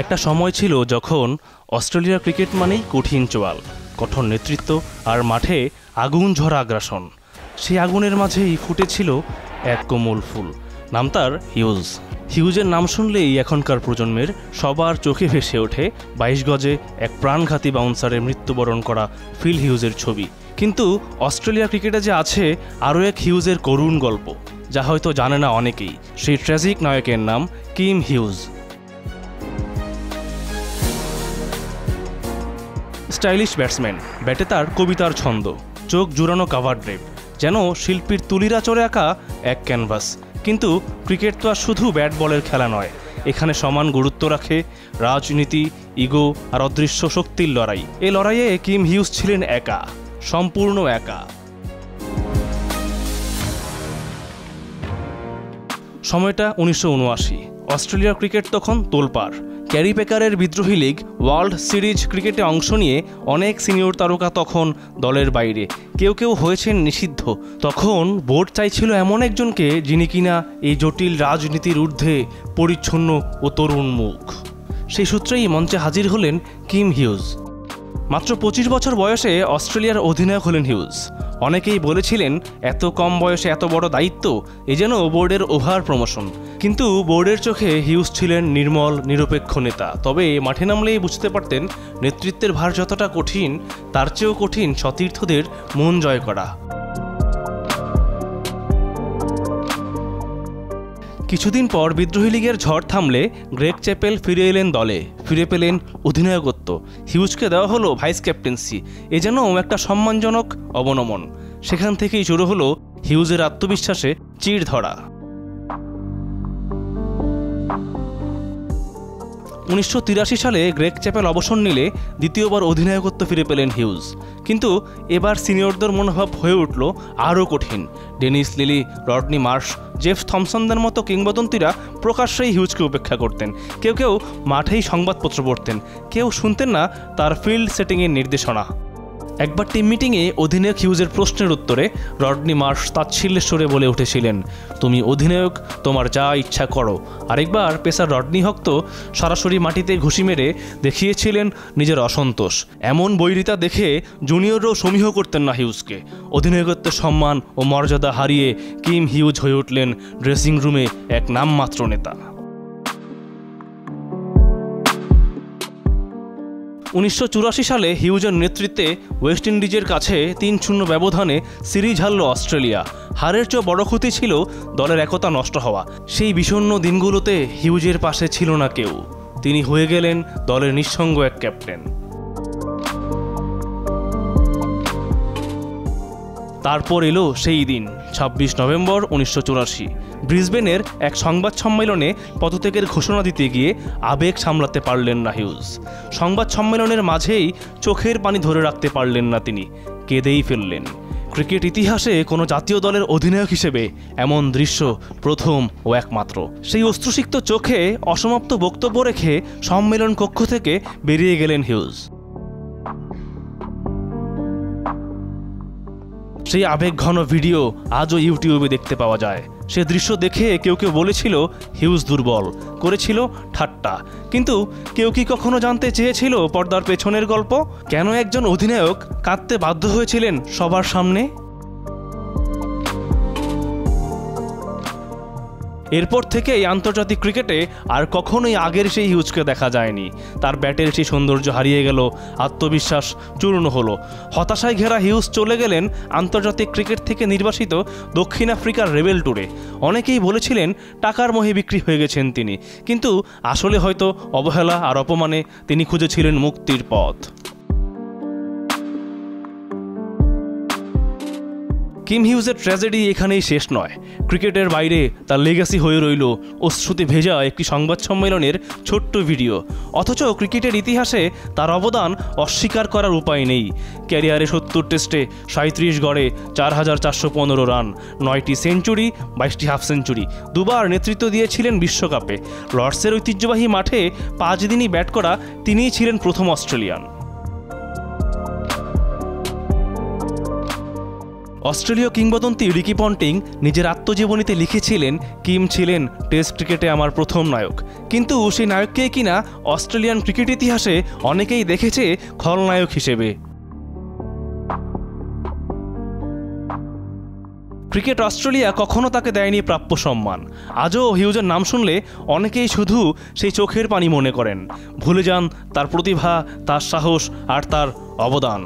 একটা সময় ছিল যখন অস্ট্রেলিয়ার ক্রিকেট মানেই কঠিন চোয়াল, কঠোর নেতৃত্ব আর মাঠে আগুন ঝরা আগ্রাসন। সেই আগুনের মাঝেই ফুটেছিল এক কোমল ফুল, নাম তার হিউজ। হিউজের নাম শুনলেই এখনকার প্রজন্মের সবার চোখে ভেসে ওঠে 22 গজে এক প্রাণঘাতী বাউন্সারে মৃত্যুবরণ করা ফিল হিউজের ছবি। কিন্তু অস্ট্রেলিয়া ক্রিকেটে যে আছে আরও এক হিউজের করুণ গল্প, যা হয়তো জানে না অনেকেই। সেই ট্র্যাজিক নায়কের নাম কিম হিউজ। স্টাইলিশ ব্যাটসম্যান, ব্যাটে তার কবিতার ছন্দ, চোখ জুড়ানো কাভার ড্রেপ, যেন শিল্পীর তুলিরা চড়ে আঁকা এক ক্যানভাস। কিন্তু ক্রিকেট তো আর শুধু ব্যাট বলের খেলা নয়, এখানে সমান গুরুত্ব রাখে রাজনীতি, ইগো আর অদৃশ্য শক্তির লড়াই। এই লড়াইয়ে কিম হিউজ ছিলেন একা, সম্পূর্ণ একা। সময়টা 1979। অস্ট্রেলিয়ার ক্রিকেট তখন তোলপাড়। ক্যারি পেকারের বিদ্রোহী লীগ ওয়ার্ল্ড সিরিজ ক্রিকেটে অংশ নিয়ে অনেক সিনিয়র তারকা তখন দলের বাইরে, কেউ কেউ হয়েছেন নিষিদ্ধ। তখন বোর্ড চাইছিল এমন একজনকে যিনি কিনা এই জটিল রাজনীতির ঊর্ধ্বে পরিচ্ছন্ন ও তরুণ মুখ। সেই সূত্রেই মঞ্চে হাজির হলেন কিম হিউজ। মাত্র 25 বছর বয়সে অস্ট্রেলিয়ার অধিনায়ক হলেন হিউজ। অনেকেই বলেছিলেন এত কম বয়সে এত বড় দায়িত্ব, এ যেন বোর্ডের ওভার প্রমোশন। কিন্তু বোর্ডের চোখে হিউজ ছিলেন নির্মল নিরপেক্ষ নেতা। তবে মাঠে নামলেই বুঝতে পারতেন নেতৃত্বের ভার যতটা কঠিন, তার চেয়েও কঠিন সতীর্থদের মন জয় করা। কিছুদিন পর বিদ্রোহী লীগের ঝড় থামলে গ্রেগ চ্যাপেল ফিরে এলেন দলে, ফিরে পেলেন অধিনায়কত্ব। হিউজকে দেওয়া হলো ভাইস ক্যাপ্টেন্সি, এ যেন একটা সম্মানজনক অবনমন। সেখান থেকেই শুরু হলো হিউজের আত্মবিশ্বাসে চিড় ধরা। 1983 সালে গ্রেগ চ্যাপেল অবসর নিলে দ্বিতীয়বার অধিনায়কত্ব ফিরে পেলেন হিউজ। কিন্তু এবার সিনিয়রদের মনোভাব হয়ে উঠল আরও কঠিন। Dennis Lillee, Rodney Marsh, Jeff থমসনদের মতো কিংবদন্তিরা প্রকাশ্যেই হিউজকে উপেক্ষা করতেন। কেউ কেউ মাঠেই সংবাদপত্র পড়তেন, কেউ শুনতেন না তার ফিল্ড সেটিংয়ের নির্দেশনা। একবার টিম মিটিংয়ে অধিনায়ক হিউজের প্রশ্নের উত্তরে রডনি মার্শ তাচ্ছিল্যের সুরে বলে উঠেছিলেন, তুমি অধিনায়ক, তোমার যা ইচ্ছা করো। আরেকবার পেসার রডনি হক সরাসরি মাটিতে ঘুষি মেরে দেখিয়েছিলেন নিজের অসন্তোষ। এমন বৈরিতা দেখে জুনিয়ররাও সমীহ করতেন না হিউজকে। অধিনায়কত্বের সম্মান ও মর্যাদা হারিয়ে কিম হিউজ হয়ে উঠলেন ড্রেসিং রুমে এক নামমাত্র নেতা। 1984 সালে হিউজের নেতৃত্বে ওয়েস্ট ইন্ডিজের কাছে 3-0 ব্যবধানে সিরিজ হারল অস্ট্রেলিয়া। হারের চেয়ে বড় ক্ষতি ছিল দলের একতা নষ্ট হওয়া। সেই বিষণ্ণ দিনগুলোতে হিউজের পাশে ছিল না কেউ। তিনি হয়ে গেলেন দলের নিঃসঙ্গ এক ক্যাপ্টেন। তারপর এলো সেই দিন, 26 নভেম্বর 1984। ব্রিসবেনের এক সংবাদ সম্মেলনে পদত্যাগের ঘোষণা দিতে গিয়ে আবেগ সামলাতে পারলেন না হিউজ। সংবাদ সম্মেলনের মাঝেই চোখের পানি ধরে রাখতে পারলেন না, তিনি কেঁদেই ফেললেন। ক্রিকেট ইতিহাসে কোনো জাতীয় দলের অধিনায়ক হিসেবে এমন দৃশ্য প্রথম ও একমাত্র। সেই অশ্রুসিক্ত চোখে অসমাপ্ত বক্তব্য রেখে সম্মেলন কক্ষ থেকে বেরিয়ে গেলেন হিউজ। সেই আবেগঘন ভিডিও আজও ইউটিউবে দেখতে পাওয়া যায়। সে দৃশ্য দেখে কেউ কেউ বলেছিল হিউজ দুর্বল, করেছিল ঠাট্টা। কিন্তু কেউ কি কখনো জানতে চেয়েছিল পর্দার পেছনের গল্প? কেন একজন অধিনায়ক কাঁদতে বাধ্য হয়েছিলেন সবার সামনে? এরপর থেকেই আন্তর্জাতিক ক্রিকেটে আর কখনোই আগের সেই হিউজকে দেখা যায়নি। তার ব্যাটের সেই সৌন্দর্য হারিয়ে গেল, আত্মবিশ্বাস চূর্ণ হলো। হতাশায় ঘেরা হিউজ চলে গেলেন আন্তর্জাতিক ক্রিকেট থেকে নির্বাসিত দক্ষিণ আফ্রিকার রেবেল ট্যুরে। অনেকেই বলেছিলেন টাকার মোহে বিক্রি হয়ে গেছেন তিনি, কিন্তু আসলে হয়তো অবহেলা আর অপমানে তিনি খুঁজেছিলেন মুক্তির পথ। কিম হিউজের ট্র্যাজেডি এখানেই শেষ নয়। ক্রিকেটের বাইরে তার লেগাসি হয়ে রইল অশ্রুতে ভেজা একটি সংবাদ সম্মেলনের ছোট্ট ভিডিও। অথচ ক্রিকেটের ইতিহাসে তার অবদান অস্বীকার করার উপায় নেই। ক্যারিয়ারে 70 টেস্টে 37 গড়ে 4415 রান, 9টি সেঞ্চুরি, 22টি হাফ সেঞ্চুরি, দুবার নেতৃত্ব দিয়েছিলেন বিশ্বকাপে। লর্ডসের ঐতিহ্যবাহী মাঠে 5 দিনই ব্যাট করা তিনিই ছিলেন প্রথম অস্ট্রেলিয়ান। অস্ট্রেলীয় কিংবদন্তি রিকি পন্টিং নিজের আত্মজীবনীতে লিখেছিলেন, কিম ছিলেন টেস্ট ক্রিকেটে আমার প্রথম নায়ক। কিন্তু সেই নায়ককেই কিনা অস্ট্রেলিয়ান ক্রিকেট ইতিহাসে অনেকেই দেখেছে খলনায়ক হিসেবে। ক্রিকেট অস্ট্রেলিয়া কখনো তাকে দেয়নি প্রাপ্য সম্মান। আজও হিউজের নাম শুনলে অনেকেই শুধু সেই চোখের পানি মনে করেন, ভুলে যান তার প্রতিভা, তার সাহস আর তার অবদান।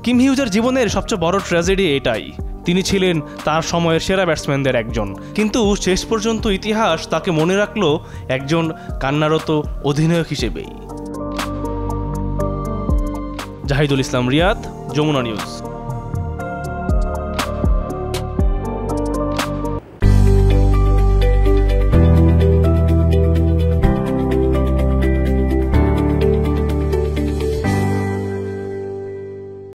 কিম হিউজের জীবনের সবচেয়ে বড় ট্র্যাজেডি এটাই, তিনি ছিলেন তার সময়ের সেরা ব্যাটসম্যানদের একজন, কিন্তু শেষ পর্যন্ত ইতিহাস তাকে মনে রাখল একজন কান্নারত অধিনায়ক হিসেবেই। জাহিদুল ইসলাম রিয়াদ, যমুনা নিউজ।